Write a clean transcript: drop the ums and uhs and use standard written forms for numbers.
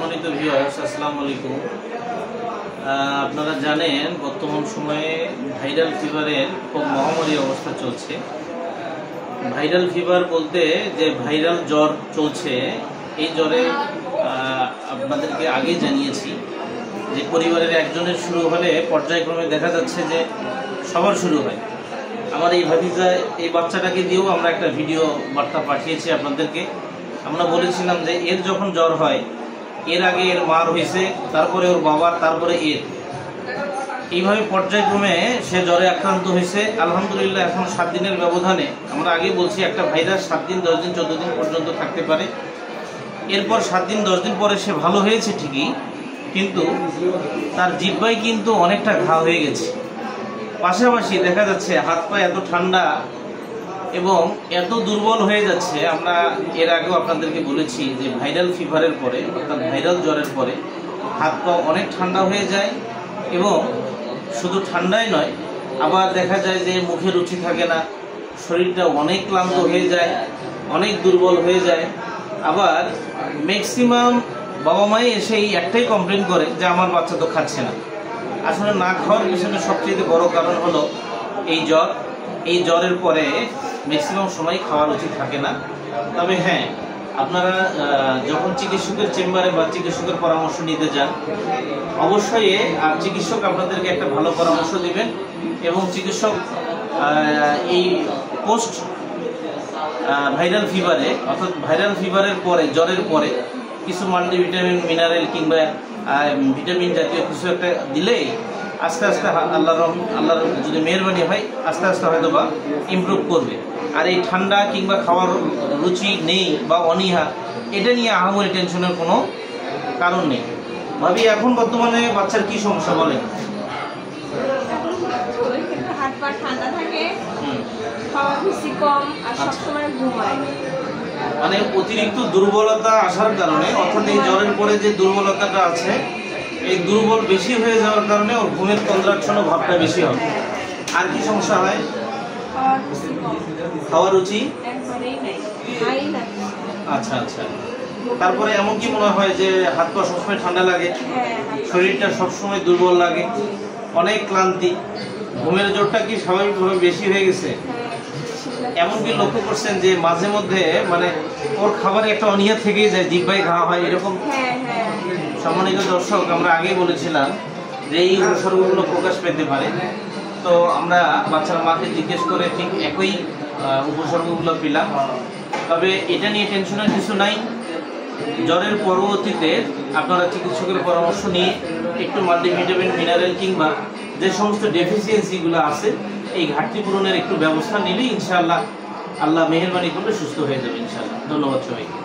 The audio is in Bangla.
সম্মানিত ভিউয়ার্স, আসসালামু আলাইকুম। আপনারা জানেন বর্তমান সময়ে ভাইরাল ফিভারের খুব মহামারী অবস্থা চলছে। ভাইরাল ফিভার বলতে যে ভাইরাল জ্বর চলছে, এই জ্বরে আপনাদেরকে আগে জানিয়েছি যে পরিবারের একজনের শুরু হলে পর্যায়ক্রমে দেখা যাচ্ছে যে সবার শুরু হয়। আমার এই ভাতিজা, এই বাচ্চাটাকে দিয়েও আমরা একটা ভিডিও বার্তা পাঠিয়েছি আপনাদেরকে। আমরা বলেছিলাম যে এর যখন জ্বর হয়, এর আগে এর মার হয়েছে, তারপরে ওর বাবার, তারপরে এর, এইভাবে পর্যায়ক্রমে সে জ্বরে আক্রান্ত হয়েছে। আলহামদুলিল্লাহ এখন 7 দিনের ব্যবধানে, আমরা আগে বলছি একটা ভাইরাস 7 দিন, 10 দিন, 14 দিন পর্যন্ত থাকতে পারে। এরপর 7 দিন 10 দিন পরে সে ভালো হয়েছে ঠিকই, কিন্তু তার জিহ্বায় কিন্তু অনেকটা ঘা হয়ে গেছে। পাশাপাশি দেখা যাচ্ছে হাত পা এত ঠান্ডা এবং এত দুর্বল হয়ে যাচ্ছে। আমরা এর আগেও আপনাদেরকে বলেছি যে ভাইরাল ফিভারের পরে, অর্থাৎ ভাইরাল জ্বরের পরে হাত পা অনেক ঠান্ডা হয়ে যায় এবং শুধু ঠান্ডাই নয়, আবার দেখা যায় যে মুখে রুচি থাকে না, শরীরটা অনেক ক্লান্ত হয়ে যায়, অনেক দুর্বল হয়ে যায়। আবার ম্যাক্সিমাম বাবা মাই এসে একটাই কমপ্লেন করে যে আমার বাচ্চা তো খাচ্ছে না। আসলে না খাওয়ার পিছনে সবচেয়ে বড় কারণ হলো এই জ্বর। এই জ্বরের পরে ম্যাক্সিমাম সময় খাওয়ার উচিত থাকে না। তবে হ্যাঁ, আপনারা যখন চিকিৎসকের চেম্বারে বা চিকিৎসকের পরামর্শ নিতে যান, অবশ্যই চিকিৎসক আপনাদেরকে একটা ভালো পরামর্শ দিবেন এবং চিকিৎসক এই পোস্ট ভাইরাল ফিভারে, অর্থাৎ ভাইরাল ফিভারের পরে, জ্বরের পরে কিছু মাল্টিভিটামিন, মিনারেল কিংবা ভিটামিন জাতীয় কিছু একটা দিলে আস্তে আস্তে আল্লাহর যদি মেহরবানি হয়, আস্তে আস্তে হয়তো বা ইমপ্রুভ করবে। আর এই ঠান্ডা কিংবা খাওয়ার রুচি নেই বা অনীহা, এটা নিয়ে আহামরি টেনশনের কোনো কারণ নেই। ভাবি, এখন বর্তমানে বাচ্চার কি সমস্যা বলেন? হাত পা ঠান্ডা থাকে, খাওয়া বেশি কম, আর সবসময় ঘুমায়। মানে অতিরিক্ত দুর্বলতা আসার কারণে, অর্থাৎ এই জ্বরের পরে যে দুর্বলতাটা আছে, এই দুর্বল বেশি হয়ে যাওয়ার কারণে ওর ঘুমের কন্ট্রাকশন ভাবটা বেশি হয়। আর কি সমস্যা হয়? খাওয়ার রুচি আচ্ছা আচ্ছা। তারপরে এমন কি মনে হয় যে হাত পা সবসময় ঠান্ডা লাগে, শরীরটা সবসময় দুর্বল লাগে, অনেক ক্লান্তি, ঘুমের জোরটা কি স্বাভাবিকভাবে বেশি হয়ে গেছে? এমনকি লক্ষ্য করছেন যে মাঝে মধ্যে মানে ওর খাবারে একটা অনীহা থেকেই যায়, জিহ্বায় ঘা হয়, এরকম? সম্মানিত দর্শক, আমরা আগেই বলেছিলাম যে এই উপসর্গগুলো প্রকাশ পেতে পারে। তো আমরা বাচ্চার মাকে জিজ্ঞেস করে ঠিক একই উপসর্গগুলো পেলাম। তবে এটা নিয়ে টেনশনের কিছু নাই। জ্বরের পরবর্তীতে আপনারা চিকিৎসকের পরামর্শ নিয়ে একটু মাল্টিভিটামিন, মিনারেল কিংবা যে সমস্ত ডেফিসিয়েন্সিগুলো আছে, এই ঘাটতি পূরণের একটু ব্যবস্থা নিলে ইনশাআল্লাহ আল্লাহ মেহেরবানি করলে সুস্থ হয়ে যাবে ইনশাআল্লাহ। ধন্যবাদ সবাইকে।